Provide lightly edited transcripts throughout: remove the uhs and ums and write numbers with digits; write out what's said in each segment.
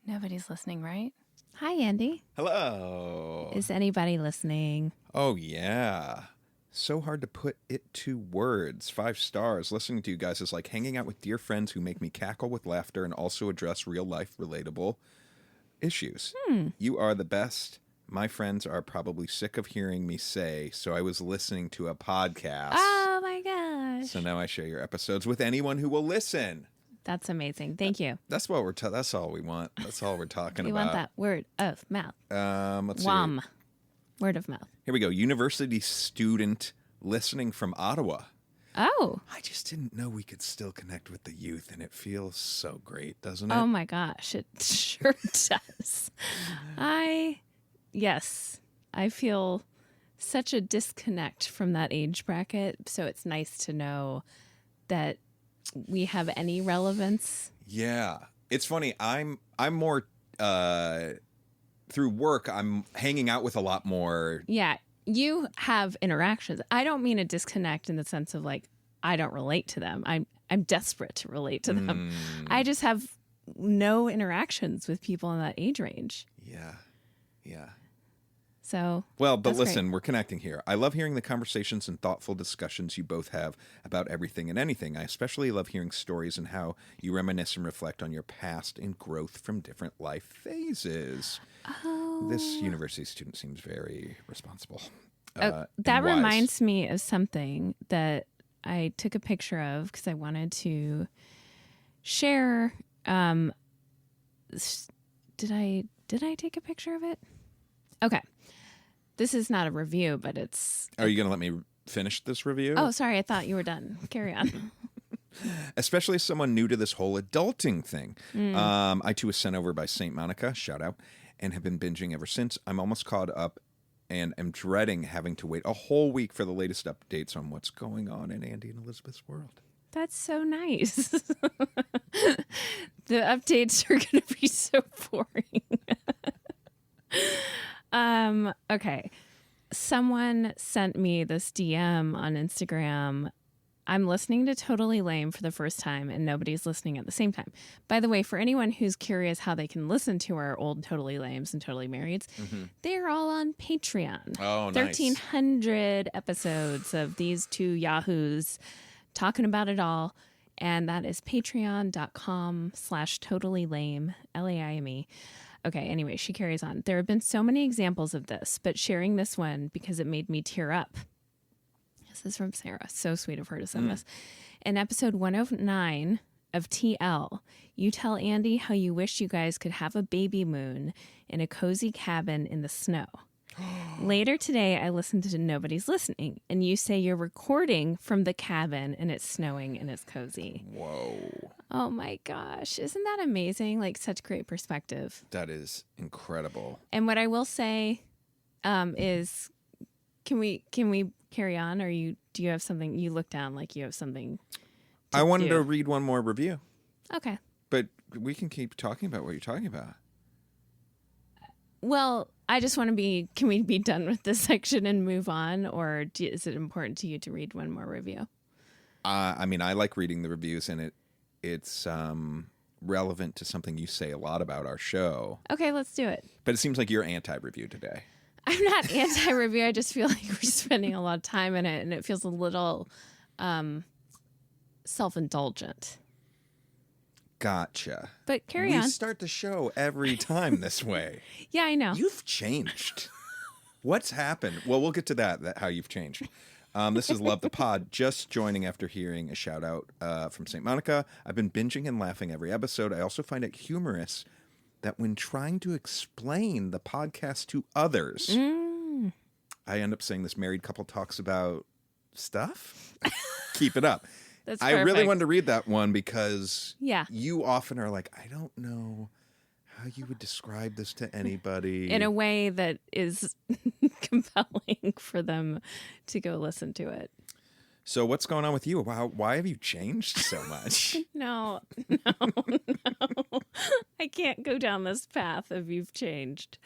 Nobody's listening, right? Hi, Andy. Hello. Is anybody listening? Oh, yeah. So hard to put it to words. 5 stars. Listening to you guys is like hanging out with dear friends who make me cackle with laughter and also address real-life relatable issues. You are the best. My friends are probably sick of hearing me say, so I was listening to a podcast. Oh, my gosh. So now I share your episodes with anyone who will listen. That's amazing. Thank you. That's what that's all we want. That's all we're talking We about. want that word of mouth. Let's see. WOM. Word of mouth. Here we go. University student listening from Ottawa. Oh. I just didn't know we could still connect with the youth, and it feels so great, doesn't it? Oh, my gosh. It sure does. Yes, I feel such a disconnect from that age bracket. So it's nice to know that we have any relevance. Yeah. It's funny. I'm more through work, I'm hanging out with a lot more. Yeah, you have interactions. I don't mean a disconnect in the sense of like I don't relate to them. I'm desperate to relate to them. I just have no interactions with people in that age range. Yeah. So well, but listen, great. We're connecting here. I love hearing the conversations and thoughtful discussions you both have about everything and anything. I especially love hearing stories and how you reminisce and reflect on your past and growth from different life phases. Oh. This university student seems very responsible. That reminds me of something that I took a picture of because I wanted to share. Did I take a picture of it? Okay. This is not a review, but it's... Are you going to let me finish this review? Oh, sorry. I thought you were done. Carry on. Especially as someone new to this whole adulting thing. I too was sent over by St. Monica, shout out, and have been binging ever since. I'm almost caught up and am dreading having to wait a whole week for the latest updates on what's going on in Andy and Elizabeth's world. That's so nice. The updates are going to be so boring. Okay. Someone sent me this DM on Instagram. I'm listening to Totally Lame for the first time and nobody's listening at the same time. By the way, for anyone who's curious how they can listen to our old Totally Lames and Totally Marrieds, they're all on Patreon. Oh, nice. 1,300 episodes of these two yahoos talking about it all. And that is patreon.com/totallylame, LAIME. Okay, anyway, she carries on. There have been so many examples of this, but sharing this one because it made me tear up. This is from Sarah. So sweet of her to send this. In episode 109 of TL, you tell Andy how you wish you guys could have a baby moon in a cozy cabin in the snow. Later today, I listened to Nobody's Listening, and you say you're recording from the cabin and it's snowing and it's cozy. Whoa. Oh my gosh. Isn't that amazing? Like such great perspective. That is incredible. And what I will say is, can we carry on? Or do you have something? You look down like you have something. I wanted to read one more review. Okay. But we can keep talking about what you're talking about. Well, I just want to can we be done with this section and move on? Or is it important to you to read one more review? I mean, I like reading the reviews, and it's relevant to something you say a lot about our show. Okay, let's do it. But it seems like you're anti-review today. I'm not anti-review. I just feel like we're spending a lot of time in it, and it feels a little self-indulgent. Gotcha. But carry on. We start the show every time this way. Yeah, I know. You've changed. What's happened? Well, we'll get to that how you've changed. This is Love the Pod, just joining after hearing a shout out from St. Monica. I've been binging and laughing every episode. I also find it humorous that when trying to explain the podcast to others, I end up saying this married couple talks about stuff. Keep it up. That's I perfect. really wanted to read that one because Yeah. you often are like, I don't know how you would describe this to anybody. In a way that is compelling for them to go listen to it. So what's going on with you? Why have you changed so much? No. I can't go down this path of you've changed.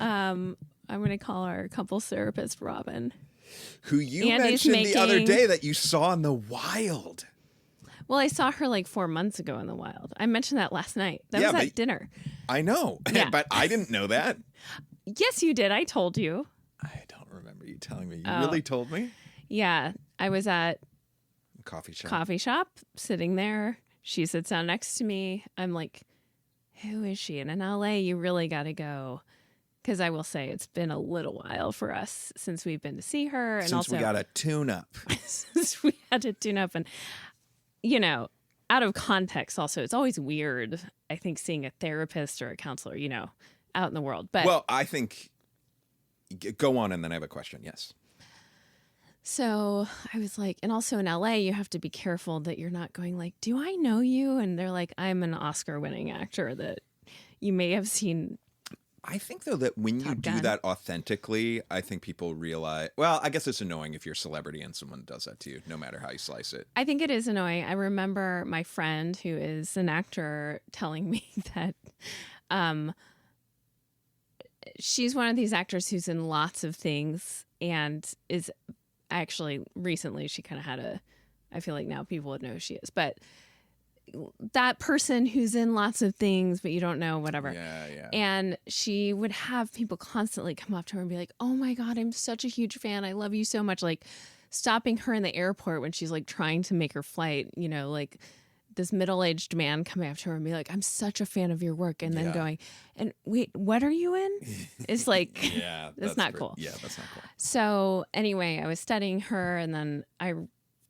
I'm going to call our couples therapist, Robin. Who you Andy's mentioned the other day that you saw in the wild. Well, I saw her like 4 months ago in the wild. I mentioned that last night. That was at dinner. I know, Yeah. but I didn't know that. Yes, you did. I told you. I don't remember you telling me. You really told me? Yeah. I was at coffee shop, sitting there. She sits down next to me. I'm like, who is she? And in LA, you really got to go. Because I will say it's been a little while for us since we've been to see her. And since we got a tune-up. Since we had to tune up. And, you know, out of context also, it's always weird, I think, seeing a therapist or a counselor, you know, out in the world. But well, I think, go on and then I have a question. Yes. So I was like, and also in LA, you have to be careful that you're not going like, do I know you? And they're like, I'm an Oscar-winning actor that you may have seen. I think, though, that when you do that authentically, I think people realize, well, I guess it's annoying if you're a celebrity and someone does that to you, no matter how you slice it. I think it is annoying. I remember my friend who is an actor telling me that she's one of these actors who's in lots of things and is actually recently she kind of had I feel like now people would know who she is, but that person who's in lots of things, but you don't know, whatever. Yeah. And she would have people constantly come up to her and be like, oh my God, I'm such a huge fan. I love you so much. Like stopping her in the airport when she's like trying to make her flight, you know, like this middle-aged man coming up to her and be like, I'm such a fan of your work. And then going, and wait, what are you in? It's like, yeah, that's not cool. Yeah, that's not cool. So anyway, I was studying her and then I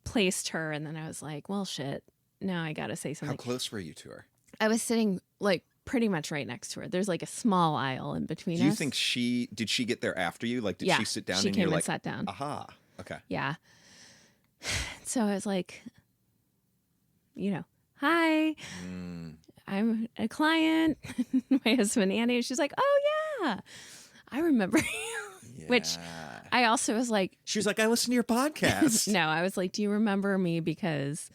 placed her and then I was like, well, shit, now I got to say something. How close were you to her? I was sitting like pretty much right next to her. There's like a small aisle in between us. Do you think did she get there after you? Like, did she sit down she and came you're and like, sat down. aha, okay. Yeah. So I was like, you know, hi, I'm a client. My husband, Andy. She's like, oh, yeah, I remember you. Yeah. Which I also was like. She was like, I listen to your podcast. No, I was like, do you remember me because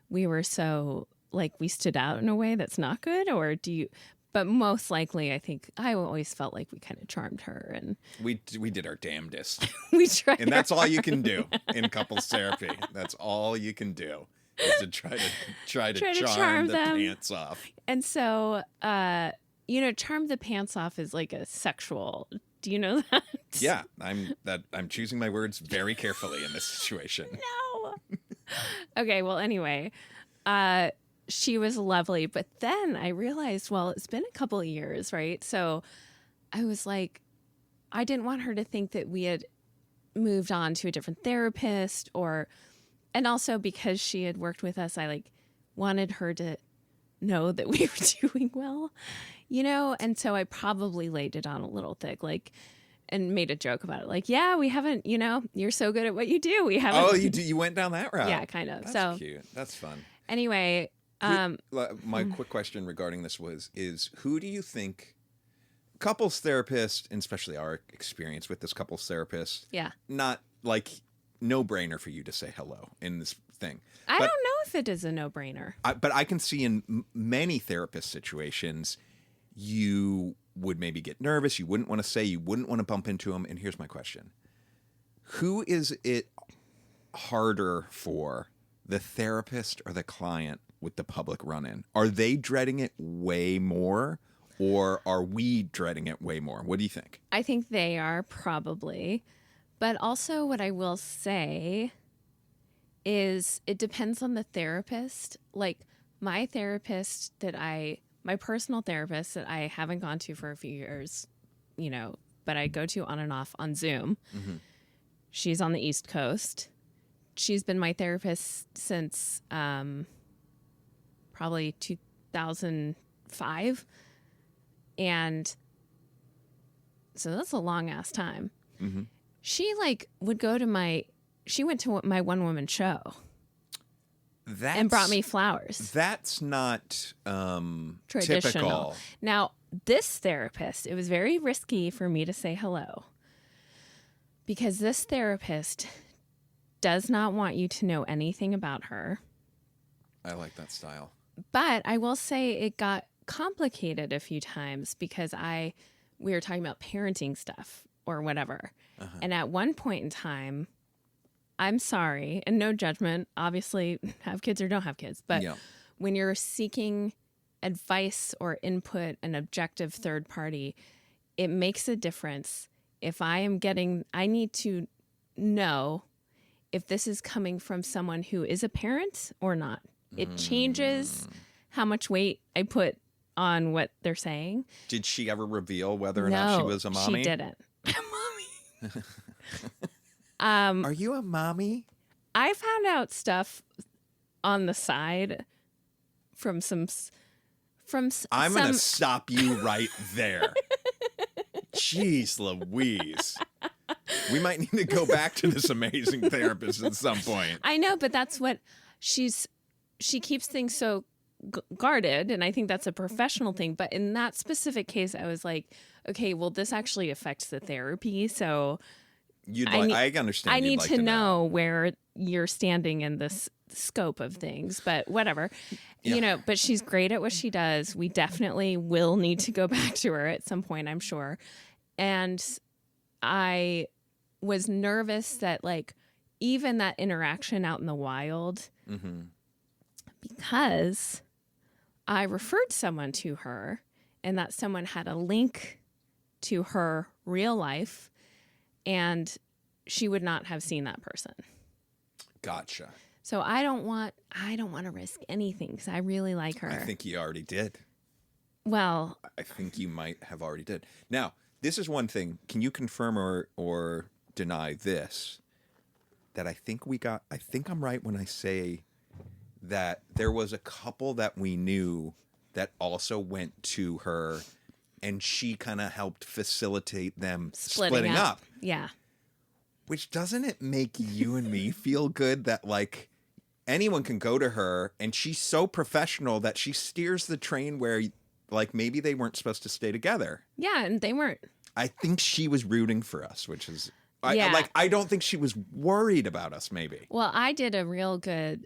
we were so, like, we stood out in a way that's not good? Or do you. But most likely, I think I always felt like we kind of charmed her. And we did our damnedest. we tried. And that's all you can do in couples therapy. That's all you can do. Is to try to charm the them. pants off. And so, you know, charm the pants off is like a sexual. Do you know that? Yeah, I'm choosing my words very carefully in this situation. No. Okay, well, anyway, she was lovely. But then I realized, well, it's been a couple of years, right? So I was like, I didn't want her to think that we had moved on to a different therapist and also because she had worked with us, I like wanted her to know that we were doing well, you know? And so I probably laid it on a little thick, like, and made a joke about it. Like, yeah, we haven't, you know, you're so good at what you do. We haven't. Oh, you went down that route. Yeah, kind of. That's so cute. That's fun. Anyway. My quick question regarding this is who do you think couples therapist, and especially our experience with this couples therapist, not like no-brainer for you to say hello in this thing. I don't know if it is a no-brainer. But I can see in many therapist situations, you would maybe get nervous. You wouldn't want to say, you wouldn't want to bump into them. And here's my question. Who is it harder for, the therapist or the client with the public run-in? Are they dreading it way more or are we dreading it way more? What do you think? I think they are probably. But also what I will say is it depends on the therapist. Like my therapist my personal therapist that I haven't gone to for a few years, you know, but I go to on and off on Zoom. Mm-hmm. She's on the East Coast. She's been my therapist since probably 2005. And so that's a long ass time. Mm-hmm. She went to my one-woman show and brought me flowers. That's not traditional. Typical. Now, this therapist, it was very risky for me to say hello because this therapist does not want you to know anything about her. I like that style. But I will say it got complicated a few times because we were talking about parenting stuff or whatever. And at one point in time, I'm sorry, and no judgment, obviously have kids or don't have kids, but when you're seeking advice or input, an objective third party, it makes a difference. If I need to know if this is coming from someone who is a parent or not. It changes how much weight I put on what they're saying. Did she ever reveal whether or not she was a mommy? She didn't. Are you a mommy? I found out stuff on the side from I'm going to stop you right there. Jeez Louise. We might need to go back to this amazing therapist at some point. I know, but that's what she keeps things so guarded, and I think that's a professional thing. But in that specific case, I was like, okay, well, this actually affects the therapy, so I understand. I need to know where you're standing in this scope of things, but whatever. But she's great at what she does. We definitely will need to go back to her at some point, I'm sure. And I was nervous that even that interaction out in the wild, because I referred someone to her and that someone had a link to her real life and she would not have seen that person. Gotcha. So I don't want to risk anything because I really like her. I think you already did. Well, I think you might have already did. Now, this is one thing. Can you confirm or deny this? That I think I'm right when I say that there was a couple that we knew that also went to her and she kind of helped facilitate them splitting up. Yeah. Which doesn't it make you and me feel good that anyone can go to her and she's so professional that she steers the train where maybe they weren't supposed to stay together. Yeah, and they weren't. I think she was rooting for us, which is I don't think she was worried about us maybe. Well, I did a real good,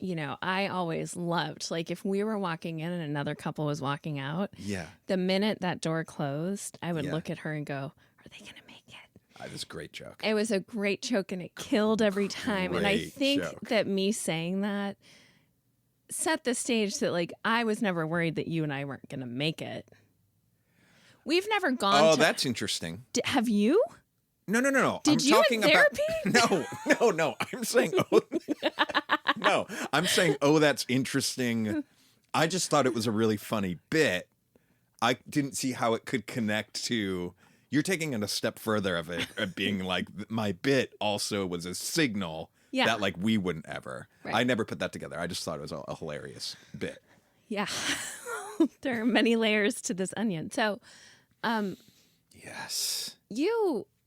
I always loved if we were walking in and another couple was walking out. Yeah. The minute that door closed, I would look at her and go, "Are they going to make it?" It was a great joke. It was a great joke and it killed every time. And I think that me saying that set the stage that I was never worried that you and I weren't going to make it. We've never gone Oh, that's interesting. Have you? No. Did you in therapy? No. I'm saying, no. I'm saying, that's interesting. I just thought it was a really funny bit. I didn't see how it could connect to. You're taking it a step further of it being my bit also was a signal that we wouldn't ever. Right. I never put that together. I just thought it was a hilarious bit. Yeah. There are many layers to this onion. So, yes.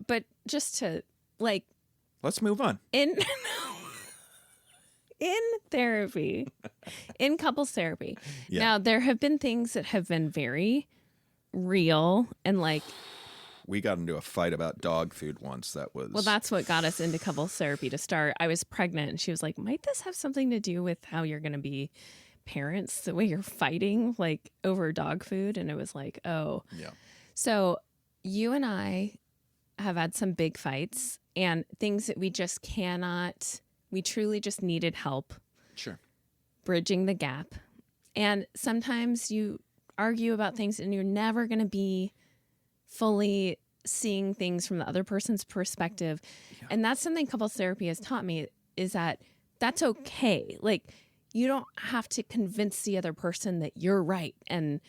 But just to let's move on. In therapy, in couples therapy. Yeah. Now, there have been things that have been very real and we got into a fight about dog food once. Well, that's what got us into couples therapy to start. I was pregnant and she was like, might this have something to do with how you're going to be parents, the way you're fighting over dog food? And it was oh. Yeah. So you and I have had some big fights and things that we truly just needed help. Sure. Bridging the gap. And sometimes you argue about things and you're never going to be fully seeing things from the other person's perspective. Yeah. And that's something couples therapy has taught me is that that's okay. You don't have to convince the other person that you're right and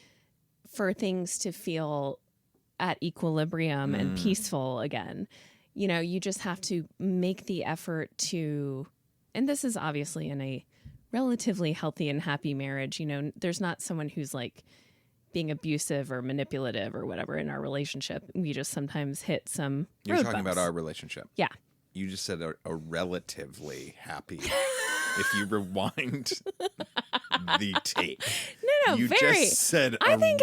for things to feel at equilibrium and peaceful again. You just have to make the effort to, and this is obviously in a relatively healthy and happy marriage. There's not someone who's being abusive or manipulative or whatever in our relationship. We just sometimes hit some You're talking about our relationship. Yeah. You just said a relatively happy. If you rewind the tape. No, you very. just said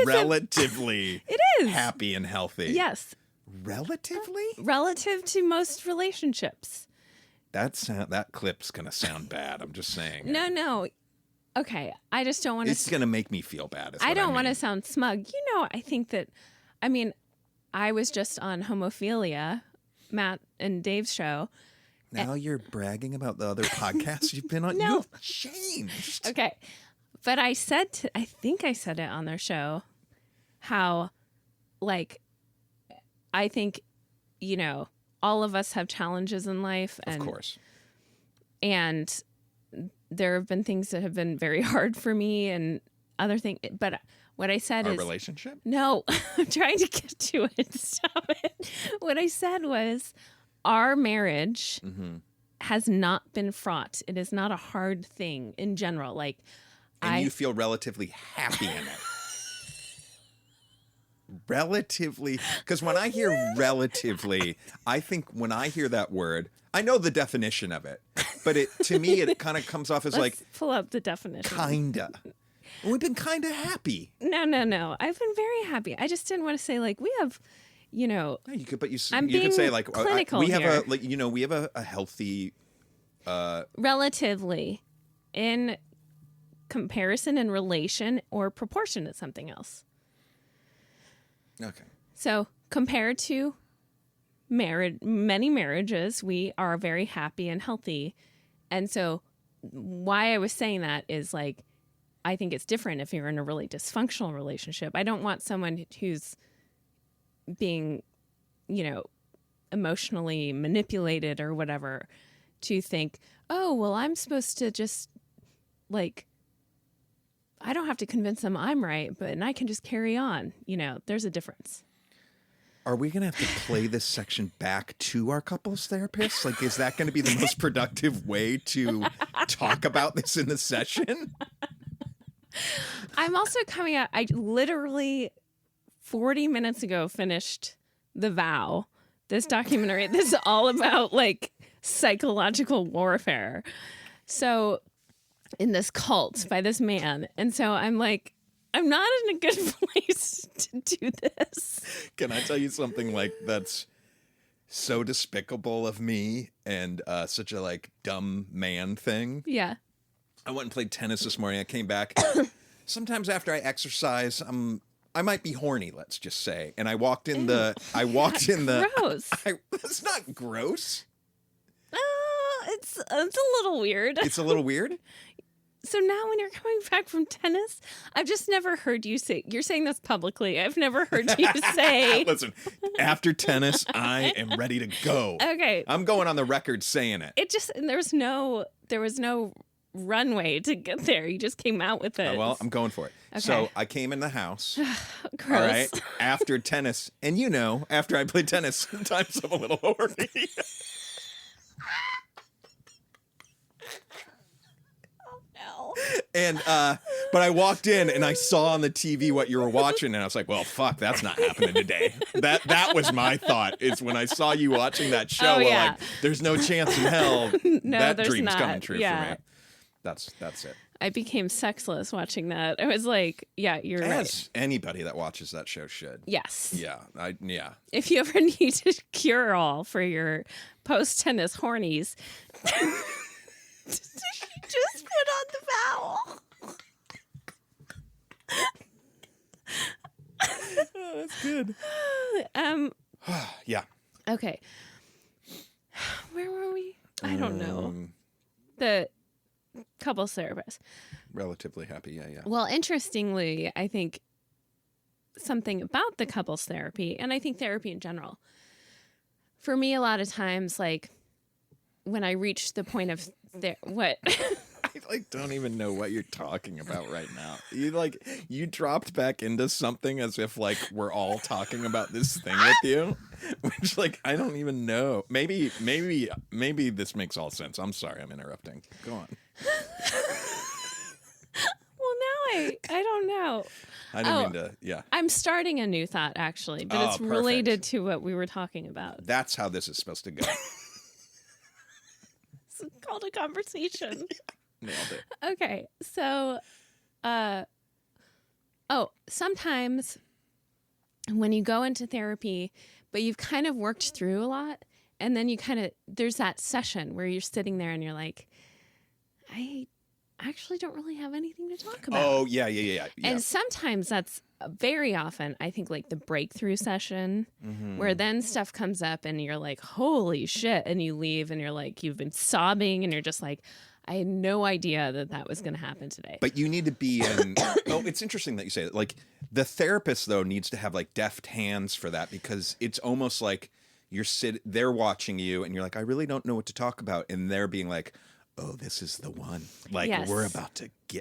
relatively it is. Happy and healthy. Yes. Relatively? Relative to most relationships. That clip's gonna sound bad. I'm just saying. No. Okay, I just don't want to. It's gonna make me feel bad. I don't want to sound smug. I think that. I mean, I was just on Homophilia, Matt and Dave's show. Now you're bragging about the other podcasts you've been on. No. You've changed. Okay, but I think I said it on their show, how, like, I think, all of us have challenges in life, and Of course. And there have been things that have been very hard for me and other things. But what I said Our is... relationship? No, I'm trying to get to it. Stop it. What I said was our marriage has not been fraught. It is not a hard thing in general. Like, And you feel relatively happy in it. Relatively, because when I hear relatively, I think when I hear that word, I know the definition of it, but to me it kind of comes off as Let's pull up the definition. Kinda. We've been kind of happy. No. I've been very happy. I just didn't want to say, like, we have, No, you could, but you I'm could being say like clinical we have here. we have a healthy. Relatively, in comparison, in relation, or proportion to something else. Okay. So compared to many marriages, we are very happy and healthy. And so why I was saying that is, like, I think it's different if you're in a really dysfunctional relationship. I don't want someone who's being, emotionally manipulated or whatever to think, oh, well, I'm supposed to just, like, I don't have to convince them I'm right, and I can just carry on. There's a difference. Are we going to have to play this section back to our couples therapist? Like, is that going to be the most productive way to talk about this in the session? I'm also coming out. I literally 40 minutes ago finished The Vow, this documentary. This is all about, like, psychological warfare. So, in this cult by this man. And so I'm like, I'm not in a good place to do this. Can I tell you something, like, that's so despicable of me and such a, like, dumb man thing? Yeah. I went and played tennis this morning. I came back. Sometimes after I exercise, I might be horny, let's just say. And I walked in Gross. That's not gross. It's a little weird. It's a little weird? So now when you're coming back from tennis, I've just never heard you say, you're saying this publicly. I've never heard you say. Listen, after tennis, I am ready to go. Okay. I'm going on the record saying it. There was no runway to get there. You just came out with it. Well, I'm going for it. Okay. So I came in the house. Gross. All right. After tennis. And after I play tennis, sometimes I'm a little horny. And but I walked in and I saw on the TV what you were watching, and I was like, well, fuck, that's not happening today. That was my thought, is when I saw you watching that show. Like, there's no chance in hell that dream's not. coming true for me. That's it. I became sexless watching that. I was like, yeah, you're right. As anybody that watches that show should. Yes. Yeah. If you ever need a cure-all for your post-tennis hornies, just put on The Vow. Oh, that's good. Yeah. Okay. Where were we? I don't know. The couples therapist. Relatively happy. Yeah. Well, interestingly, I think something about the couples therapy, and I think therapy in general, for me, a lot of times, like, when I reach the point of what? I don't even know what you're talking about right now. You dropped back into something as if, like, we're all talking about this thing with you, which, like, I don't even know. Maybe this makes all sense. I'm sorry, I'm interrupting. Go on. Well, now I don't know. I didn't mean to. Yeah. I'm starting a new thought, actually, but it's perfect. related to what we were talking about. That's how this is supposed to go. It's called a conversation. Nailed it. Okay, so, sometimes when you go into therapy, but you've kind of worked through a lot, And then you there's that session where you're sitting there and you're like, I actually don't really have anything to talk about. Oh, yeah. And sometimes that's very often, I think, like the breakthrough session where then stuff comes up and you're like, holy shit. And you leave and you're like, you've been sobbing and you're just like, I had no idea that was going to happen today. But you need to be in. Oh, it's interesting that you say that. Like, the therapist, though, needs to have like deft hands for that, because it's almost like they're watching you and you're like, I really don't know what to talk about. And they're being like, oh, this is the one. Like, Yes.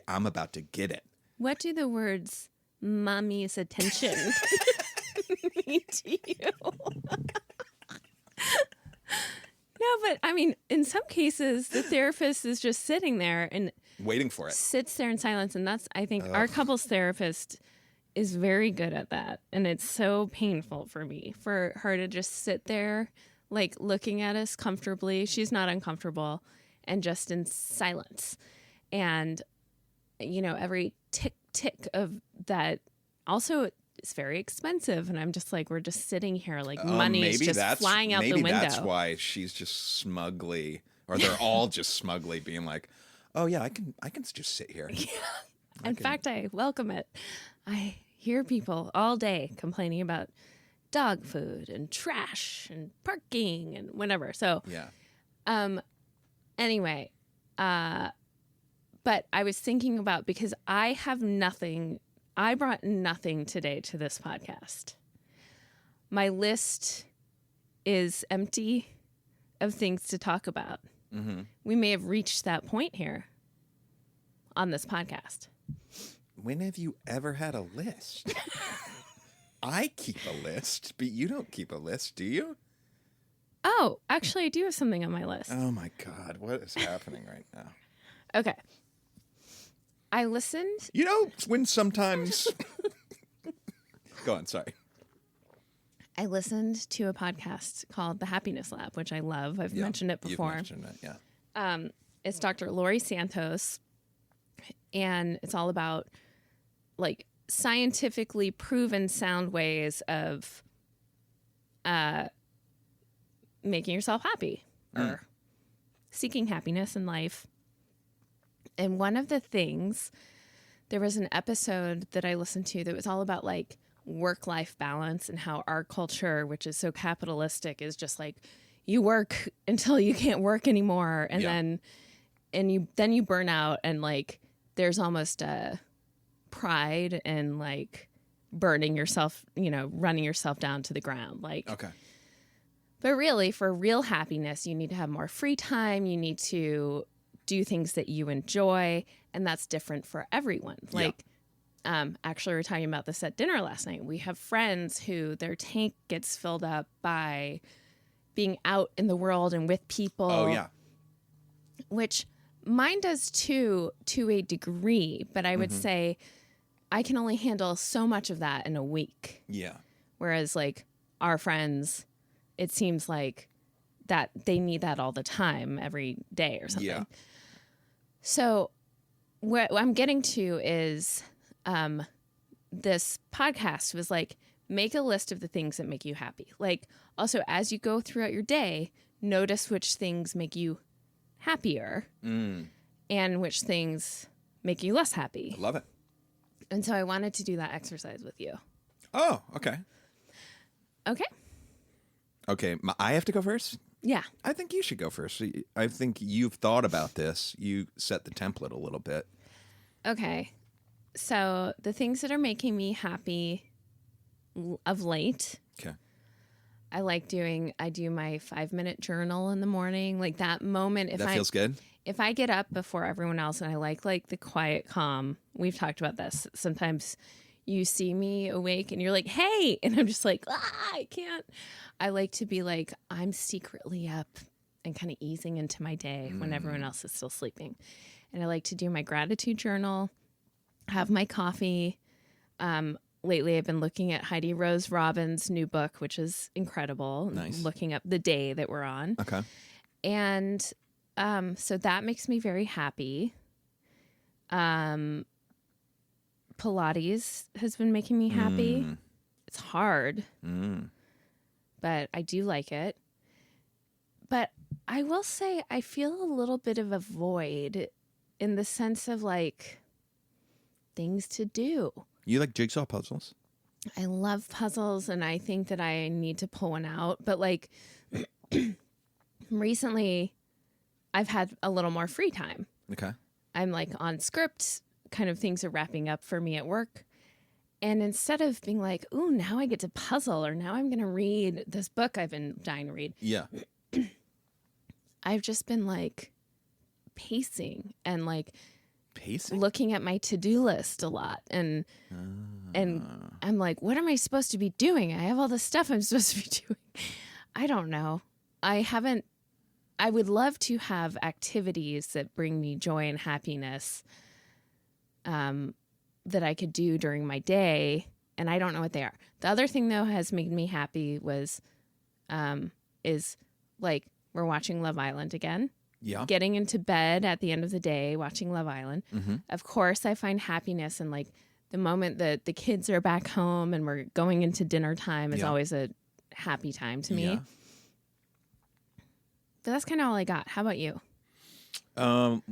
I'm about to get it. What do the words mommy's attention mean to you? No, but I mean, in some cases, the therapist is just sitting there and Waiting for it. sits there in silence. And I think our couples therapist is very good at that. And it's so painful for me, for her to just sit there, like looking at us comfortably. She's not uncomfortable, and just in silence. And, every tick of that also is very expensive. And I'm just like, we're just sitting here like money is just flying out the window. Maybe that's why she's just smugly, or they're all just smugly being like, oh yeah, I can just sit here. Yeah. In fact, I welcome it. I hear people all day complaining about dog food and trash and parking and whatever. So yeah. Anyway, but I was thinking about, because I brought nothing today to this podcast. My list is empty of things to talk about. Mm-hmm. We may have reached that point here on this podcast. When have you ever had a list? I keep a list, but you don't keep a list, do you? Oh, actually, I do have something on my list. Oh my God, what is happening right now? Okay. I listened. When sometimes... Go on, sorry. I listened to a podcast called The Happiness Lab, which I love. I've mentioned it before. You've mentioned it, yeah. It's Dr. Lori Santos, and it's all about like scientifically proven sound ways of making yourself happy or seeking happiness in life. And one of the things, there was an episode that I listened to that was all about like work-life balance, and how our culture, which is so capitalistic, is just like you work until you can't work anymore, and then you burn out, and like there's almost a pride in like burning yourself, running yourself down to the ground, like. Okay. But really, for real happiness, you need to have more free time. You need to do things that you enjoy, and that's different for everyone. Like, actually, we were talking about this at dinner last night. We have friends who their tank gets filled up by being out in the world and with people. Oh, yeah. Which mine does too, to a degree, but I would say I can only handle so much of that in a week. Yeah. Whereas, like, our friends, it seems like that they need that all the time, every day or something. Yeah. So what I'm getting to is this podcast was like, make a list of the things that make you happy. Like, also, as you go throughout your day, notice which things make you happier and which things make you less happy. I love it. And so I wanted to do that exercise with you. Oh, okay. Okay. Okay, I have to go first? Yeah. I think you should go first. I think you've thought about this. You set the template a little bit. Okay. So the things that are making me happy of late. Okay. I do my 5-minute journal in the morning. Like that moment. That feels good? If I get up before everyone else and I like the quiet calm, we've talked about this. Sometimes you see me awake and you're like, hey, and I'm just like, I can't. I like to be like, I'm secretly up and kind of easing into my day when everyone else is still sleeping. And I like to do my gratitude journal, have my coffee. Lately, I've been looking at Heidi Rose Robin's new book, which is incredible. Nice. Looking up the day that we're on. Okay. And so that makes me very happy. Pilates has been making me happy. It's hard, but I do like it. But I will say I feel a little bit of a void in the sense of like things to do. You like jigsaw puzzles? I love puzzles and I think that I need to pull one out. But like recently, I've had a little more free time. Okay. I'm like on script, kind of things are wrapping up for me at work. And instead of being like, ooh, now I get to puzzle or now I'm going to read this book I've been dying to read. Yeah. I've just been like pacing and like Pacing? looking at my to-do list a lot. And I'm like, what am I supposed to be doing? I have all this stuff I'm supposed to be doing. I don't know. I would love to have activities that bring me joy and happiness that I could do during my day, and I don't know what they are. The other thing, though, has made me happy is like we're watching Love Island again. Yeah. Getting into bed at the end of the day, watching Love Island. Mm-hmm. Of course, I find happiness in like the moment that the kids are back home and we're going into dinner time is always a happy time to me. Yeah. But that's kind of all I got. How about you?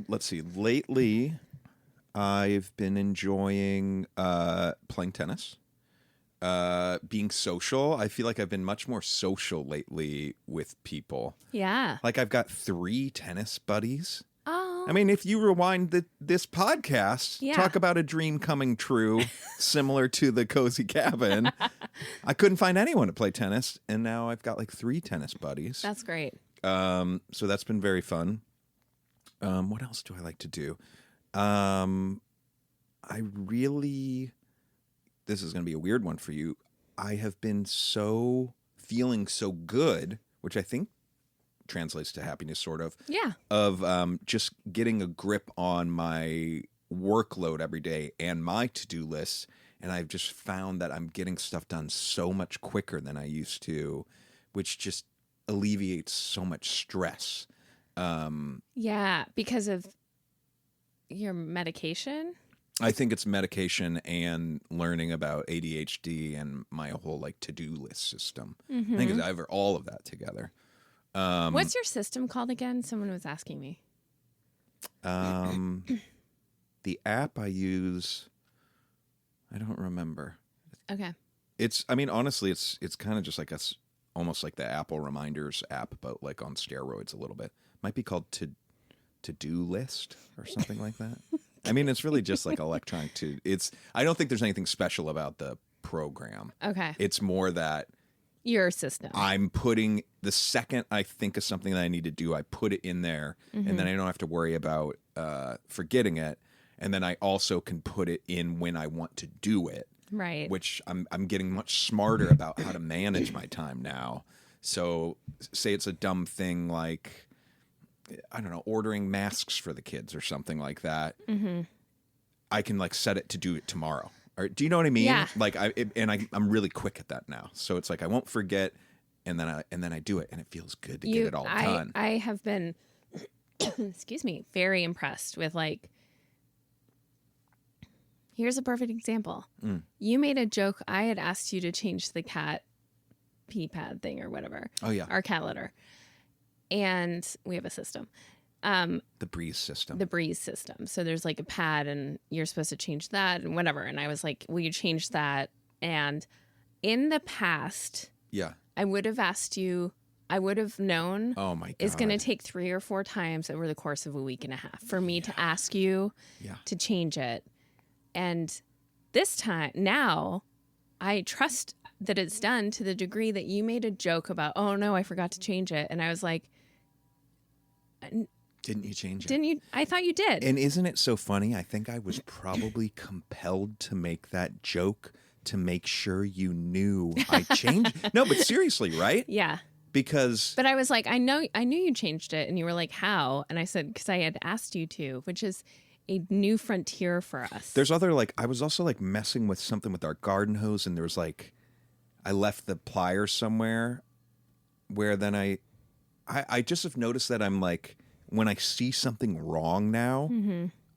Let's see. Lately, I've been enjoying playing tennis, being social. I feel like I've been much more social lately with people. Yeah. Like I've got 3 tennis buddies. Oh. I mean, if you rewind this podcast, talk about a dream coming true, similar to the Cozy Cabin. I couldn't find anyone to play tennis, and now I've got like 3 tennis buddies. That's great. So that's been very fun. What else do I like to do? I really, this is going to be a weird one for you. I have been feeling so good, which I think translates to happiness, sort of. Yeah. Of just getting a grip on my workload every day and my to-do list. And I've just found that I'm getting stuff done so much quicker than I used to, which just alleviates so much stress. Yeah, because of your medication? I think it's medication and learning about ADHD and my whole like to-do list system. Mm-hmm. I think it's either all of that together. What's your system called again? Someone was asking me. The app I use, I don't remember. Okay. Honestly, it's kind of just like almost like the Apple Reminders app, but like on steroids a little bit. Might be called to-do list or something like that. I mean, it's really just like electronic I don't think there's anything special about the program. Okay. It's more that your system. I'm putting, the second I think of something that I need to do, I put it in there, and then I don't have to worry about forgetting it. And then I also can put it in when I want to do it. Right. Which I'm getting much smarter about how to manage my time now. So say it's a dumb thing like, I don't know, ordering masks for the kids or something like that. Mm-hmm. I can like set it to do it tomorrow. Or, do you know what I mean? Yeah. Like I'm really quick at that now. So it's like I won't forget, and then I do it, and it feels good to get it all done. I have been, excuse me, very impressed with like. Here's a perfect example. You made a joke. I had asked you to change the cat pee pad thing or whatever. Oh yeah, our cat litter, and we have a system. The Breeze system. The Breeze system. So there's like a pad and you're supposed to change that and whatever. And I was like, will you change that? And in the past, I would have asked you, I would have known oh my God. It's going to take 3 or 4 times over the course of a week and a half for me to ask you to change it. And this time, now, I trust that it's done to the degree that you made a joke about, oh no, I forgot to change it. And I was like, didn't you change it? Didn't you? I thought you did. And isn't it so funny? I think I was probably compelled to make that joke to make sure you knew I changed. No, but seriously, right? Yeah. Because. But I was like, I knew you changed it. And you were like, how? And I said, because I had asked you to, which is a new frontier for us. There's other, like, I was also like messing with something with our garden hose, and there was like, I left the pliers somewhere where then I just have noticed that I'm like, when I see something wrong now,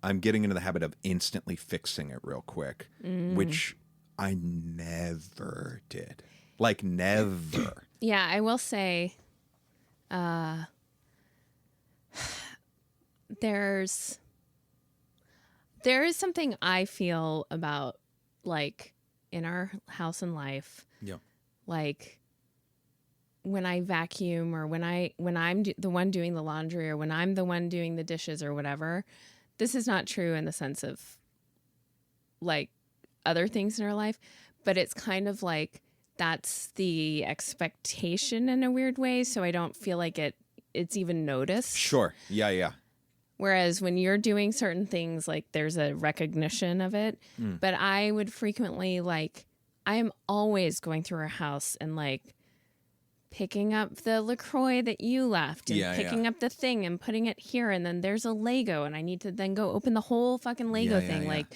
I'm getting into the habit of instantly fixing it real quick, which I never did. Like, never. Yeah, I will say, there is something I feel about, like, in our house and life. Yeah. Like, when I vacuum, or when I'm the one doing the laundry, or when I'm the one doing the dishes or whatever. This is not true in the sense of, like, other things in our life, but it's kind of like that's the expectation in a weird way. So I don't feel like it's even noticed. Sure. Yeah, yeah. Whereas when you're doing certain things, like, there's a recognition of it. But I would frequently, like, I am always going through our house and, like, picking up the LaCroix that you left, and picking up the thing and putting it here. And then there's a Lego, and I need to then go open the whole fucking Lego thing. Like,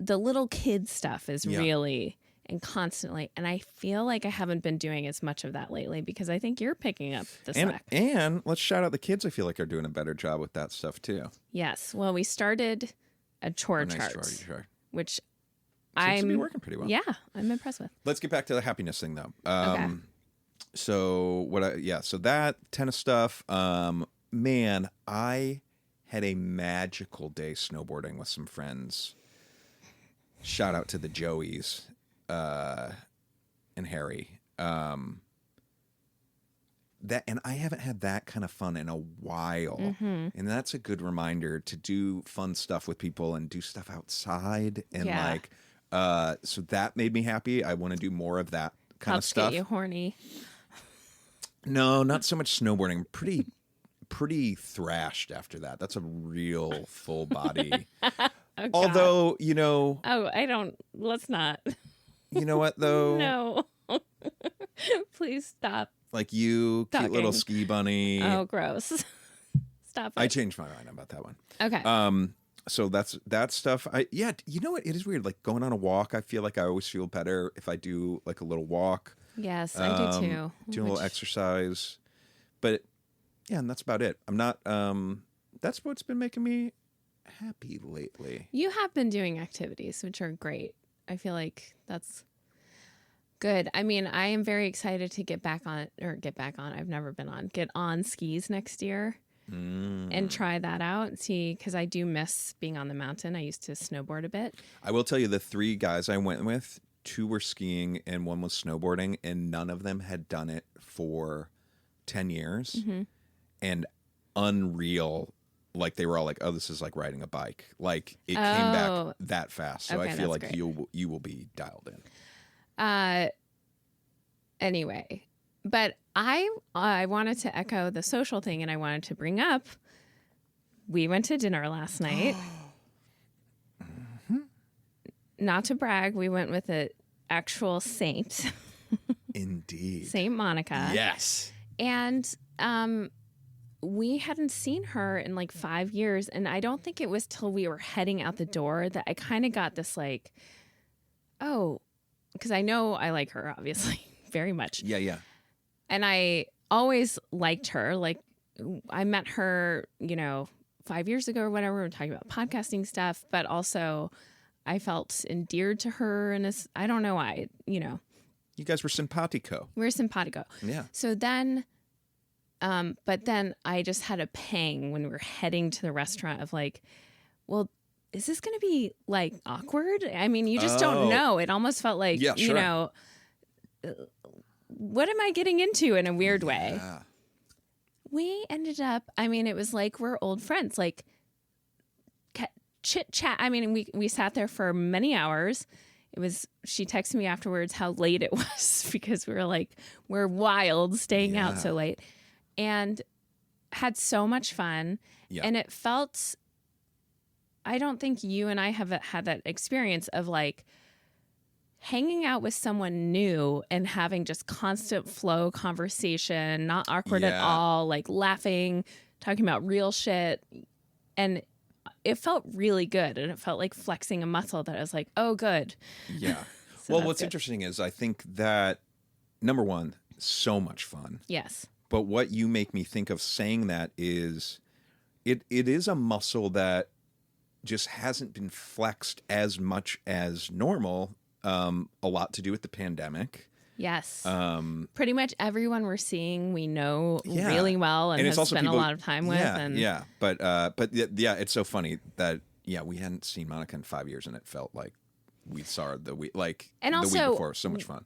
the little kid stuff is really and constantly. And I feel like I haven't been doing as much of that lately, because I think you're picking up the slack. And let's shout out the kids. I feel like are doing a better job with that stuff too. Yes. Well, we started a chore chart, which seems to be working pretty well. Yeah, I'm impressed with. Let's get back to the happiness thing though. Okay. So so that tennis stuff, man, I had a magical day snowboarding with some friends. Shout out to the Joeys, and Harry. And I haven't had that kind of fun in a while. Mm-hmm. And that's a good reminder to do fun stuff with people and do stuff outside. And so that made me happy. I want to do more of that kind of stuff. Get you horny. No, not so much snowboarding. Pretty thrashed after that. That's a real full body. Oh, although, let's not. You know what though? No. Please stop. Like you, talking. Cute little ski bunny. Oh, gross. Stop it. I changed my mind about that one. Okay. So that's that stuff. You know what? It is weird. Like going on a walk, I feel like I always feel better if I do like a little walk. Yes, I do too. Do a little exercise. But yeah, and that's about it. I'm not, that's what's been making me happy lately. You have been doing activities, which are great. I feel like that's good. I mean, I am very excited to get I've never been on. Get on skis next year and try that out and see, because I do miss being on the mountain. I used to snowboard a bit. I will tell you, the 3 guys I went with, 2 were skiing and 1 was snowboarding, and none of them had done it for 10 years. Mm-hmm. And unreal. Like they were all like, "Oh, this is like riding a bike." Like it came back that fast. So I feel like great. you will be dialed in. Anyway, but I wanted to echo the social thing, and I wanted to bring up, we went to dinner last night. Mm-hmm. Not to brag, we went with an actual saint. Indeed. Saint Monica. Yes. And we hadn't seen her in like 5 years. And I don't think it was till we were heading out the door that I kind of got this like, oh, because I know I like her, obviously, very much. Yeah, yeah. And I always liked her. Like, I met her, 5 years ago or whatever. We were talking about podcasting stuff, but also I felt endeared to her. And I don't know why, You guys were simpatico. We were simpatico. Yeah. So then, but then I just had a pang when we were heading to the restaurant of like, well, is this going to be like awkward? I mean, you just don't know. It almost felt like, what am I getting into in a weird way? We ended up, it was like we're old friends, like chit chat. I mean, we sat there for many hours. She texted me afterwards how late it was because we were like, we're wild staying out so late, and had so much fun. Yeah. And it felt, I don't think you and I have had that experience of like hanging out with someone new and having just constant flow conversation, not awkward at all, like laughing, talking about real shit. And it felt really good. And it felt like flexing a muscle that I was like, oh, good. Yeah. So well, what's interesting is I think that, number one, so much fun. Yes. But what you make me think of saying that is it is a muscle that just hasn't been flexed as much as normal. A lot to do with the pandemic. Yes. Pretty much everyone we're seeing, we know Yeah. really well and it's have also spent people, a lot of time with. Yeah, And yeah. But yeah, it's so funny that, we hadn't seen Monica in 5 years, and it felt like we saw her the week before. It was so much fun.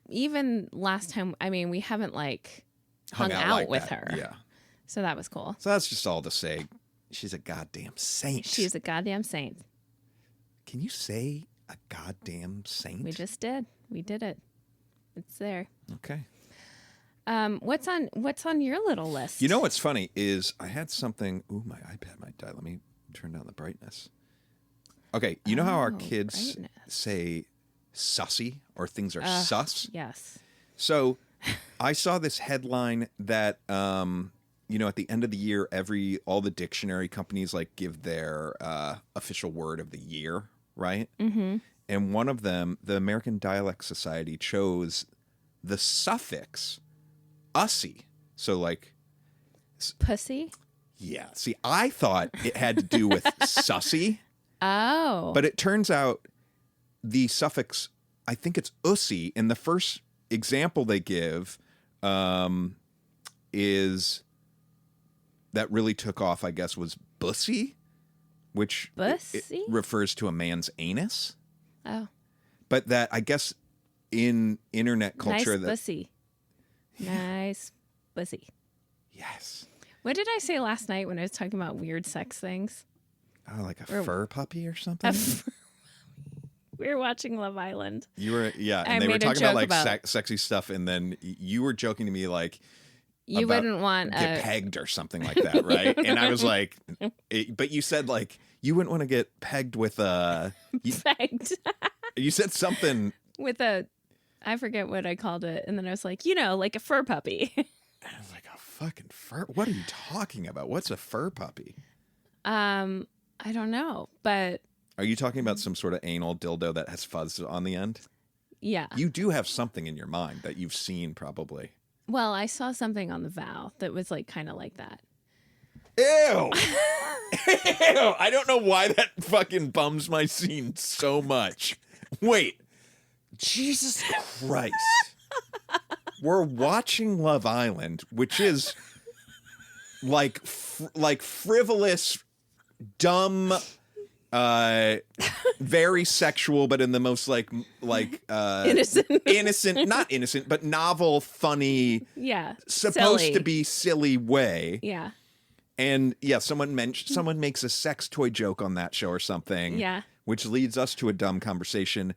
Even last time, I mean, we haven't hung out like with that. her. Yeah. So that was cool. So that's just all to say, she's a goddamn saint. She's a goddamn saint. Can you say a goddamn saint? We just did. We did it. It's there. Okay. What's on your little list? You know what's funny is I had something. Ooh, my iPad might die. Let me turn down the brightness. Okay, you know how our kids say sussy or things are sus? Yes. So I saw this headline that at the end of the year, all the dictionary companies give their official word of the year, right? Mm-hmm. And one of them, the American Dialect Society, chose the suffix ussy. So pussy? Yeah. See, I thought it had to do with sussy. Oh. But it turns out the suffix, I think it's ussy, and the first example they give is that really took off, I guess, was bussy, which it refers to a man's anus. Oh. But that, I guess, in internet culture... Nice bussy. Nice bussy. Yes. What did I say last night when I was talking about weird sex things? Oh, like a fur puppy or something? We were watching Love Island. You were, yeah, and they were talking about sexy stuff, and then you were joking to me you wouldn't want get pegged or something like that, right? And I was like, but you said you wouldn't want to get pegged with pegged. You said something with I forget what I called it, and then I was like, like a fur puppy. I was like, a fucking fur? What are you talking about? What's a fur puppy? I don't know, but are you talking about some sort of anal dildo that has fuzz on the end? Yeah. You do have something in your mind that you've seen, probably. Well, I saw something on the Vow that was kind of like that. Ew! Ew! I don't know why that fucking bums my scene so much. Wait. Jesus Christ. We're watching Love Island, which is like frivolous, dumb, very sexual, but in the most innocent, not innocent, but novel, funny, supposed silly. To be silly way. Yeah. And someone makes a sex toy joke on that show or something. Yeah. Which leads us to a dumb conversation.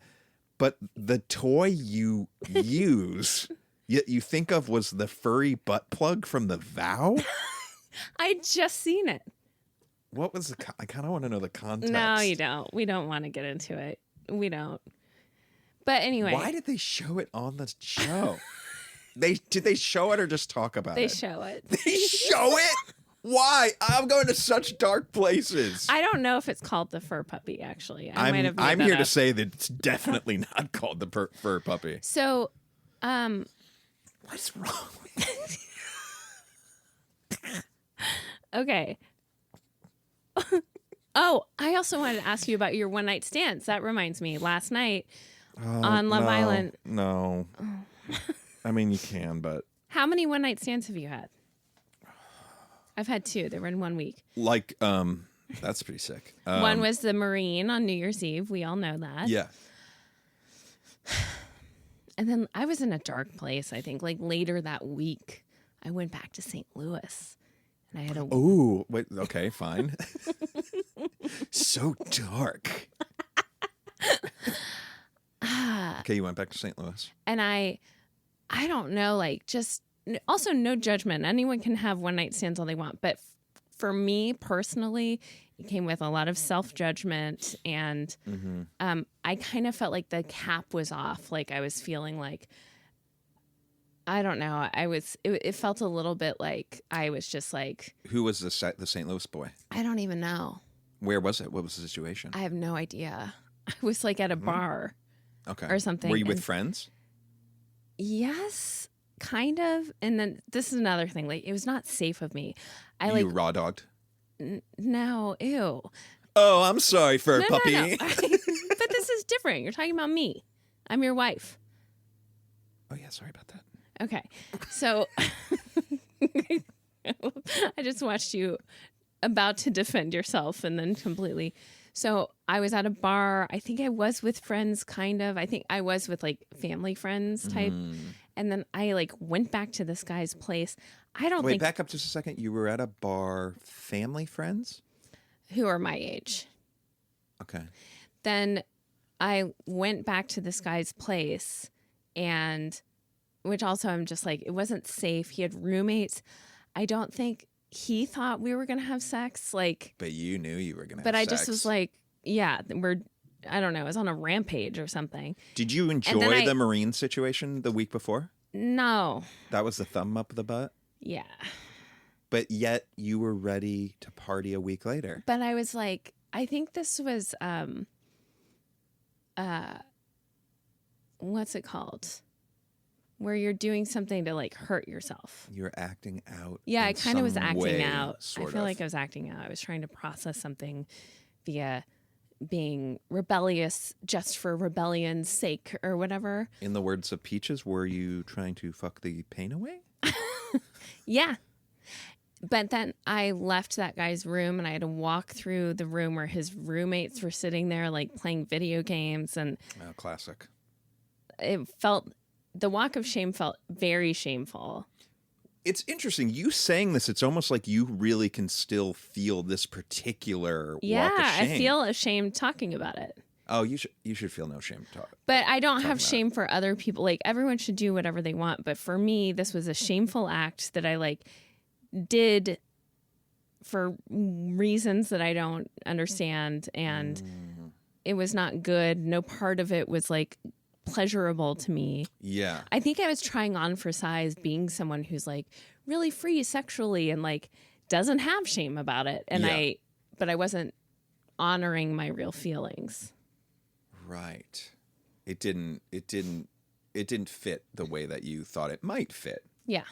But the toy you use, you think of, was the furry butt plug from The Vow? I'd just seen it. What was I kind of want to know the context. No, you don't. We don't want to get into it. We don't. But anyway. Why did they show it on the show? Did they show it or just talk about it? They show it. They show it? Why? I'm going to such dark places. I don't know if it's called the fur puppy, actually. I'm here to say that it's definitely not called the fur puppy. So, what's wrong with you? Okay. Oh, I also wanted to ask you about your one night stands. That reminds me. Last night on Love Island. No. I mean, you can, but. How many one night stands have you had? I've had 2. They were in 1 week. That's pretty sick. One was the Marine on New Year's Eve. We all know that. Yeah. And then I was in a dark place, I think. Later that week, I went back to St. Louis. And I had a... Ooh, wait, okay, fine. So dark. Okay, you went back to St. Louis. And I don't know, just... Also, no judgment. Anyone can have one night stands all they want. But for me personally, it came with a lot of self-judgment. And I kind of felt like the cap was off. I was feeling I don't know. It felt a little bit like I was just Who was the St. Louis boy? I don't even know. Where was it? What was the situation? I have no idea. I was at a bar. Okay. Or something. Were you with friends? Yes, kind of. And then this is another thing. It was not safe of me. You raw dogged? No, ew. Oh, I'm sorry, fur puppy. No. But this is different. You're talking about me. I'm your wife. Oh, yeah. Sorry about that. Okay. So I just watched you about to defend yourself and then completely. So I was at a bar. I think I was with friends, kind of. I think I was with like family friends type. And then I like went back to this guy's place. I don't Wait, think back up just a second. You were at a bar, family friends? who are my age. Okay. Then I went back to this guy's place, and which also I'm just like, it wasn't safe. He had roommates. I don't think he thought we were going to have sex. Like, But you knew you were going to have but I sex. just was like, yeah, I don't know, I was on a rampage or something. Did you enjoy the Marine situation the week before? No. That was the thumb up the butt? Yeah. But yet you were ready to party a week later. But I was like, I think this was, what's it called? Where you're doing something to like hurt yourself. You were acting out. Yeah, I kind of was acting way, out. I feel of. like I was acting out. I was trying to process something via being rebellious just for rebellion's sake or whatever. In the words of Peaches, were you trying to fuck the pain away? Yeah. But then I left that guy's room and I had to walk through the room where his roommates were sitting there like playing video games, and Oh, classic. the walk of shame felt very shameful. It's interesting. You saying this, it's almost like you really can still feel this particular walk of shame. I feel ashamed talking about it. Oh, you should feel no shame to talk. But I don't have shame for other people. Like, everyone should do whatever they want. But for me, this was a shameful act that I like did for reasons that I don't understand. And it was not good. No part of it was like pleasurable to me. Yeah. I think I was trying on for size, being someone who's like really free sexually and like doesn't have shame about it. And Yeah. but I wasn't honoring my real feelings. Right. It didn't fit the way that you thought it might fit. Yeah.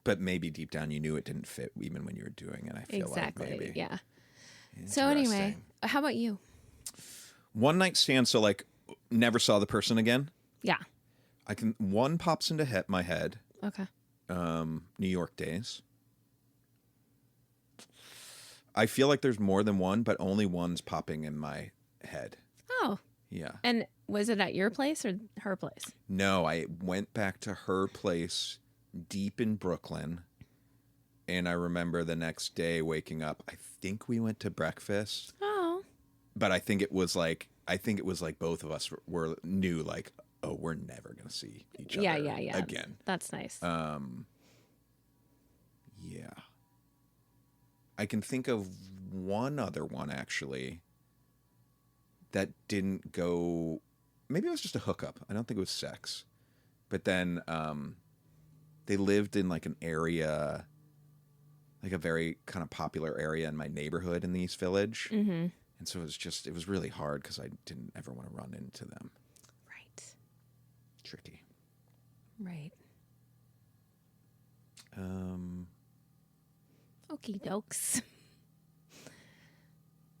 But maybe deep down you knew it didn't fit even when you were doing it. I feel like maybe. Yeah. So anyway, how about you? One night stand, so like never saw the person again. Yeah. One pops into my head. Okay. New York days. I feel like there's more than one, but only one's popping in my head. Oh. Yeah. And was it at your place or her place? No, I went back to her place deep in Brooklyn. And I remember the next day waking up, I think we went to breakfast. Oh. But I think it was like both of us knew like, oh, we're never going to see each other again. That's nice. Yeah. I can think of one other one actually that didn't go. Maybe it was just a hookup. I don't think it was sex. But then they lived in like an area, like a very kind of popular area in my neighborhood in the East Village. Mm-hmm. And so it was really hard because I didn't ever want to run into them. Right. Tricky. Right. Okie dokes.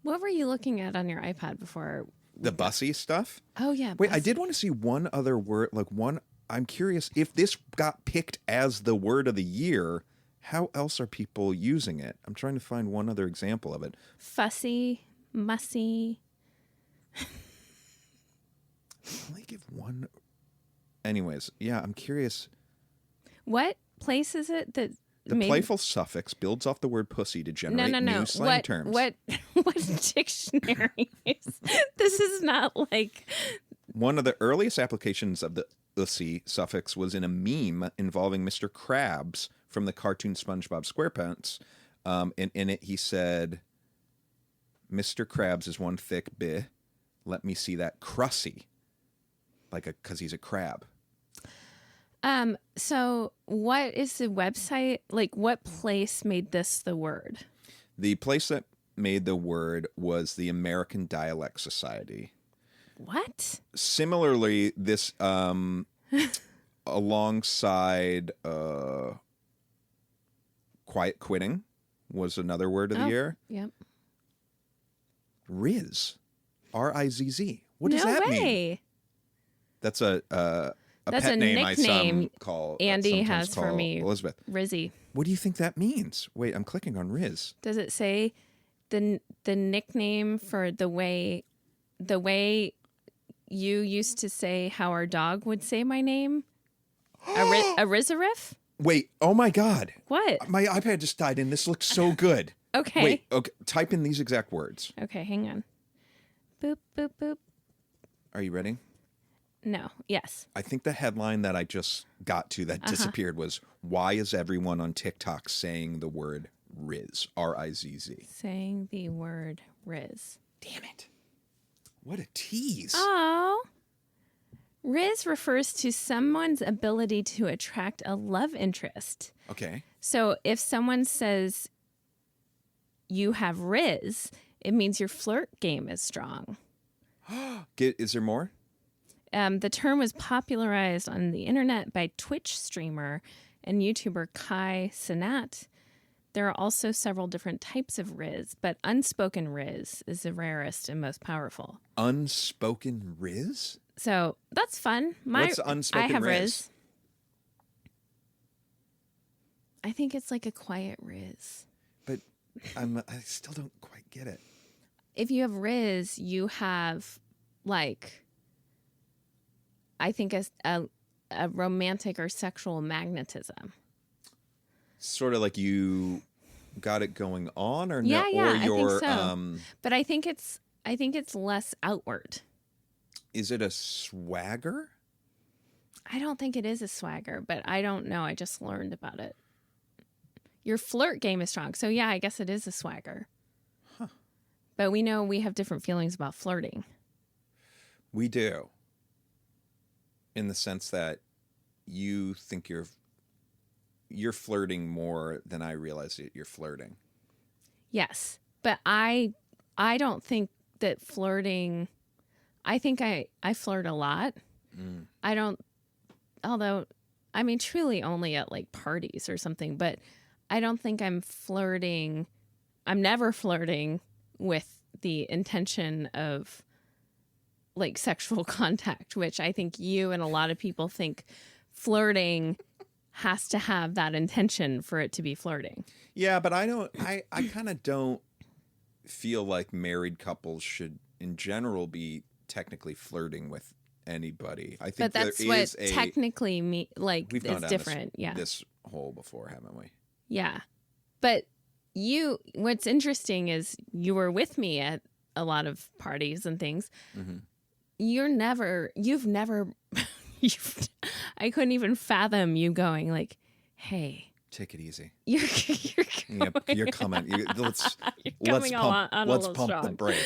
What were you looking at on your iPad before? The bussy stuff? Oh, yeah. Wait, I bussy. did want to see one other word, like one. I'm curious if this got picked as the word of the year, how else are people using it? I'm trying to find one other example of it. Fussy, mussy. Only give one. Anyways, yeah, I'm curious. What place is it that The playful suffix builds off the word pussy to generate new slang terms. What dictionary is this? Is not like one of the earliest applications of the ussy suffix was in a meme involving Mr. Krabs from the cartoon SpongeBob SquarePants. And in it, he said, "Mr. Krabs is one thick bit. Let me see that crussy." Because he's a crab. So what is the website? Like, what place made this the word? The place that made the word was the American Dialect Society. What? Similarly, this alongside quiet quitting was another word of the year. Yep. Rizz. Rizz. What does that mean? Way. That's a That's pet a name nickname Andy sometimes has for call me. Elizabeth. Rizzy. What do you think that means? Wait, I'm clicking on Rizz. Does it say the nickname for the way you used to say how our dog would say my name? A Rizzarif? Wait, oh my God. What? My iPad just died and this looks so good. Okay. Wait, okay, type in these exact words. Okay, hang on. Boop, boop, boop. Are you ready? No. Yes. I think the headline that I just got to that disappeared was, why is everyone on TikTok saying the word Rizz? R-I-Z-Z. Saying the word Rizz. Damn it. What a tease. Oh. Rizz refers to someone's ability to attract a love interest. Okay. So if someone says you have Rizz, it means your flirt game is strong. Is there more? The term was popularized on the internet by Twitch streamer and YouTuber Kai Cenat. There are also several different types of Rizz, but unspoken Rizz is the rarest and most powerful. Unspoken Rizz? So that's fun. What's unspoken I have Rizz? I think it's like a quiet Rizz. But I still don't quite get it. If you have Rizz, you have like, I think a romantic or sexual magnetism. Sort of like you got it going on, or Yeah, no? yeah, Or you're, I think so. But I think it's less outward. Is it a swagger? I don't think it is a swagger, but I don't know. I just learned about it. Your flirt game is strong. So yeah, I guess it is a swagger. Huh. But we know we have different feelings about flirting. We do. In the sense that you think you're flirting more than I realize that you're flirting. Yes. But I don't think that flirting, I think I flirt a lot. I don't, although, I mean, truly only at like parties or something, but I don't think I'm never flirting with the intention of like sexual contact, which I think you and a lot of people think flirting has to have that intention for it to be flirting. Yeah, but I kind of don't feel like married couples should in general be technically flirting with anybody. I think but that's there what is technically we've gone it's down different. Yeah. this hole before, haven't we? Yeah. But what's interesting is you were with me at a lot of parties and things. Mm-hmm. I couldn't even fathom you going like, hey, take it easy. You're You're coming. Let's coming pump, on let's a little pump strong. the brake.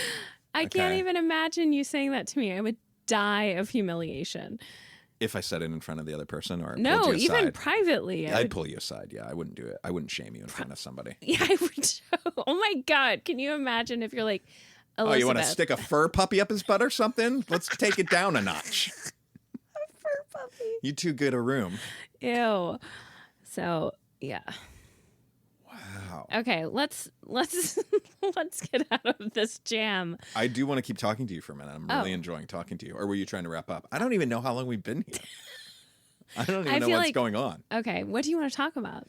I can't even imagine you saying that to me. I would die of humiliation. If I said it in front of the other person, or No, pulled you aside. even privately. I'd pull you aside. Yeah, I wouldn't do it. I wouldn't shame you in front of somebody. Yeah, I would. Oh my God. Can you imagine if you're like, Elizabeth. Oh, you want to stick a fur puppy up his butt or something? Let's take it down a notch. A fur puppy. You too good a room. Ew. So, yeah. Wow. Okay, let's get out of this jam. I do want to keep talking to you for a minute. I'm really enjoying talking to you. Or were you trying to wrap up? I don't even know how long we've been here. I don't even know what's going on. Okay, what do you want to talk about?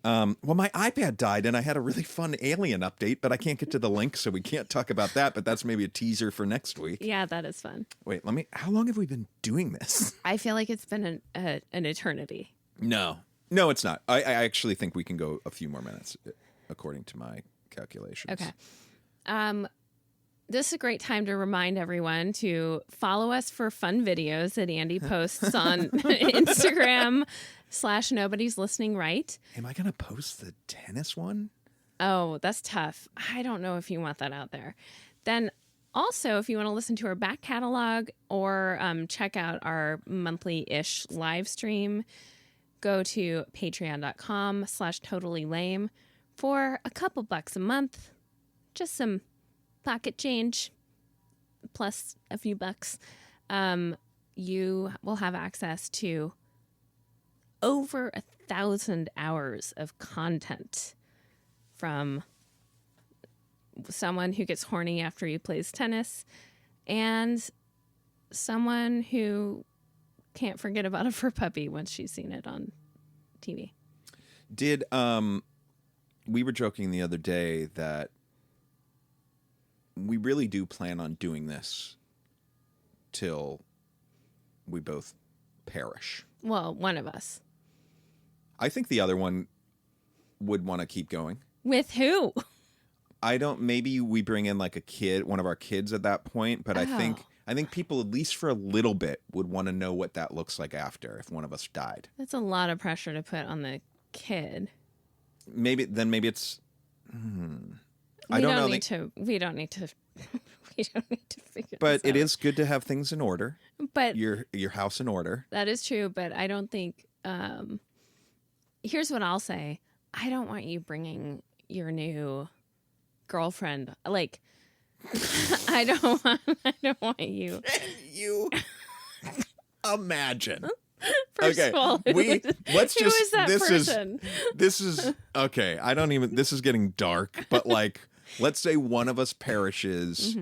Well, my iPad died and I had a really fun alien update, but I can't get to the link, so we can't talk about that. But that's maybe a teaser for next week. Yeah, that is fun. Wait, how long have we been doing this? I feel like it's been an eternity. No, it's not. I actually think we can go a few more minutes, according to my calculations. Okay. This is a great time to remind everyone to follow us for fun videos that Andy posts on Instagram /Nobody's Listening Right. Am I going to post the tennis one? Oh, that's tough. I don't know if you want that out there. Then also, if you want to listen to our back catalog or check out our monthly-ish live stream, go to patreon.com/totallylame for a couple bucks a month. Just some pocket change plus a few bucks. You will have access to over 1,000 hours of content from someone who gets horny after he plays tennis and someone who can't forget about a fur puppy once she's seen it on TV. Did we were joking the other day that we really do plan on doing this till we both perish. Well, one of us. I think the other one would want to keep going. With who? I don't. Maybe we bring in like a kid, one of our kids at that point. But I think people, at least for a little bit, would want to know what that looks like after if one of us died. That's a lot of pressure to put on the kid. Maybe it's. We don't need to. We don't need to figure. But this it out. is good to have things in order. But your house in order. That is true. But I don't think. Here's what I'll say. I don't want you bringing your new girlfriend. Like, I don't want you. Can you imagine? First of all, let's who just is that person? This is okay. I don't even. This is getting dark. But like, let's say one of us perishes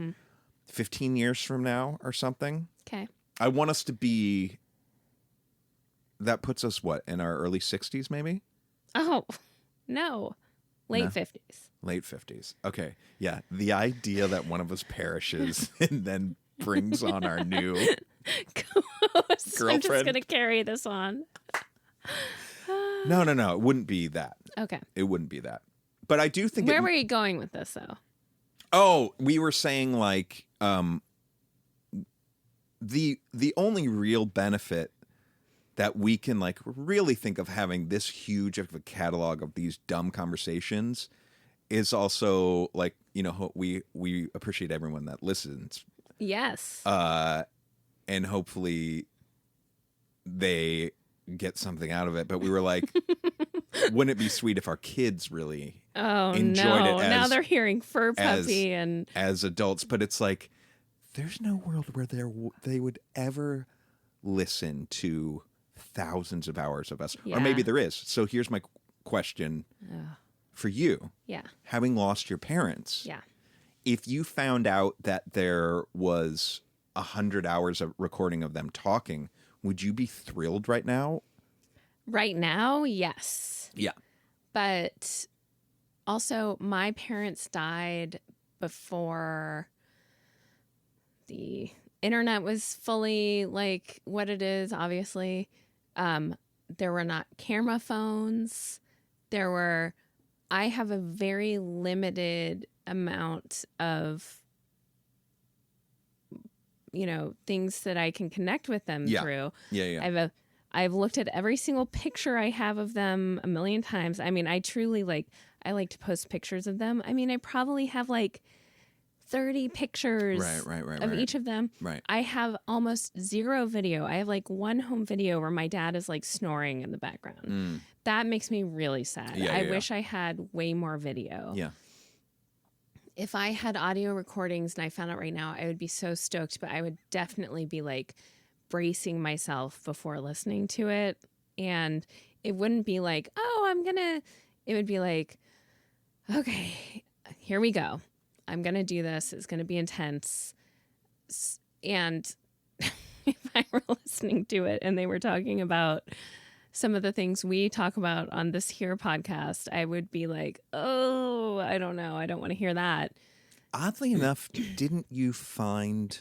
15 years from now or something. Okay. I want us to be. That puts us what, in our early 60s, maybe? Oh, no. Late 50s. Late 50s. Okay. Yeah. The idea that one of us perishes and then brings on our new girlfriend. I'm just going to carry this on. No. It wouldn't be that. Okay. It wouldn't be that. But I do think. Where were you going with this, though? Oh, we were saying like the only real benefit that we can like really think of having this huge of a catalog of these dumb conversations is also like, you know, we appreciate everyone that listens. Yes. And hopefully they get something out of it. But we were like, wouldn't it be sweet if our kids really enjoyed it? Now they're hearing fur puppy as adults. But it's like, there's no world where they would ever listen to thousands of hours of us. Yeah. Or maybe there is. So here's my question for you. Yeah. Having lost your parents. Yeah. If you found out that there was 100 hours of recording of them talking, would you be thrilled right now? Right now, yes. Yeah. But also, my parents died before the internet was fully like what it is, obviously. There were not camera phones. I have a very limited amount of, you know, things that I can connect with them through. Yeah. I've looked at every single picture I have of them a million times. I mean, I truly I like to post pictures of them. I mean, I probably have like 30 pictures of each of them. Right. I have almost zero video. I have like one home video where my dad is like snoring in the background. That makes me really sad. I wish I had way more video. Yeah. If I had audio recordings and I found out right now, I would be so stoked, but I would definitely be like bracing myself before listening to it. And it wouldn't be like, it would be like, okay, here we go. I'm going to do this. It's going to be intense. And if I were listening to it and they were talking about some of the things we talk about on this here podcast, I would be like, oh, I don't know. I don't want to hear that. Oddly enough, didn't you find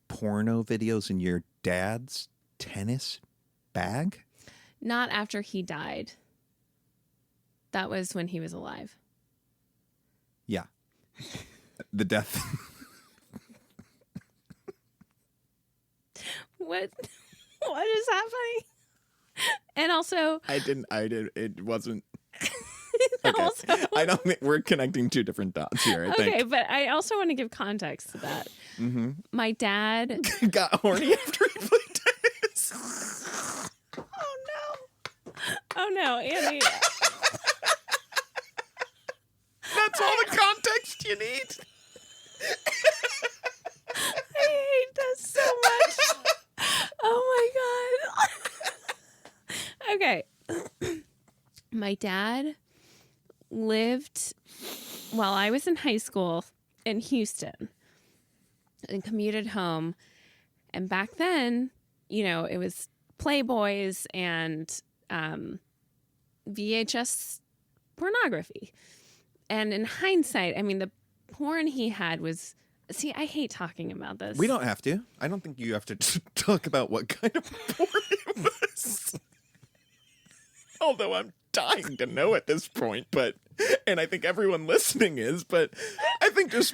porno videos in your dad's tennis bag? Not after he died. That was when he was alive. Yeah. The death. What is happening? And also, I didn't. It wasn't. Okay. Also, I don't think we're connecting two different dots here. I think. Okay, but I also want to give context to that. Mm-hmm. My dad got horny after he played tennis. Oh no, Andy. That's all the context you need. I hate this so much. Oh my god. Okay. My dad lived while I was in high school in Houston and commuted home. And back then, it was Playboys and VHS pornography. And in hindsight, I mean, the porn he had was... See, I hate talking about this. We don't have to. I don't think you have to talk about what kind of porn it was. Although I'm dying to know at this point, and I think everyone listening is, but I think just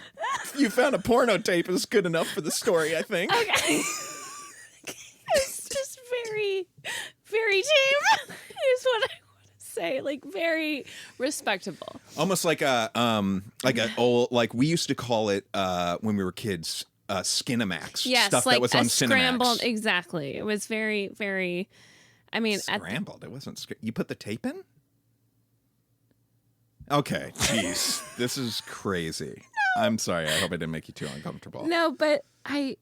you found a porno tape is good enough for the story, I think. Okay. It's just very, very tame is what I want to say. Like, very respectable. Almost like a old, like we used to call it when we were kids, Skinamax. Yes, stuff like that was on Cinemax. Scrambled, exactly. It was very, very... I mean, scrambled. It wasn't. You put the tape in? Okay, jeez, this is crazy. No. I'm sorry. I hope I didn't make you too uncomfortable. No, but We're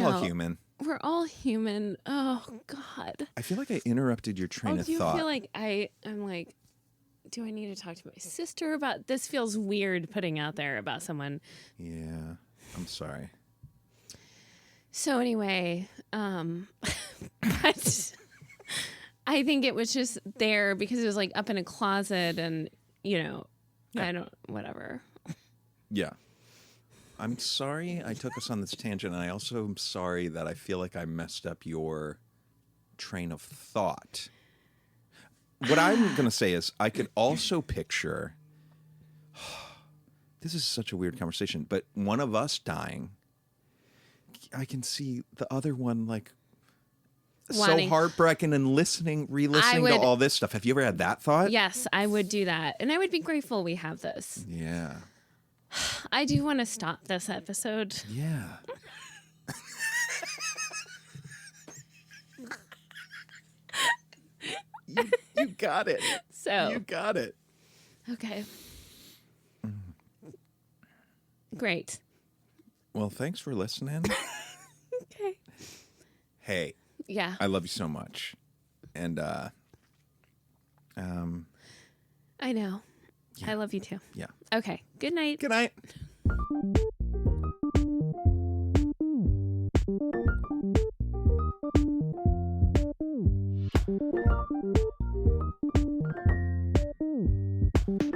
all human. We're all human. Oh God. I feel like I interrupted your train of do you thought. feel like I'm like, do I need to talk to my sister about this? Feels weird putting out there about someone. Yeah, I'm sorry. So anyway, but. I think it was just there because it was like up in a closet and, whatever. Yeah. I'm sorry I took us on this tangent. And I also am sorry that I feel like I messed up your train of thought. What I'm going to say is I could also picture, this is such a weird conversation, but one of us dying, I can see the other one like, so heartbreaking and re-listening to all this stuff. Have you ever had that thought? Yes, I would do that. And I would be grateful we have this. Yeah. I do want to stop this episode. Yeah. you got it. You got it. Okay. Great. Well, thanks for listening. Okay. Hey. Yeah. I love you so much. And I know. Yeah. I love you too. Yeah. Okay. Good night. Good night.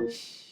Shh.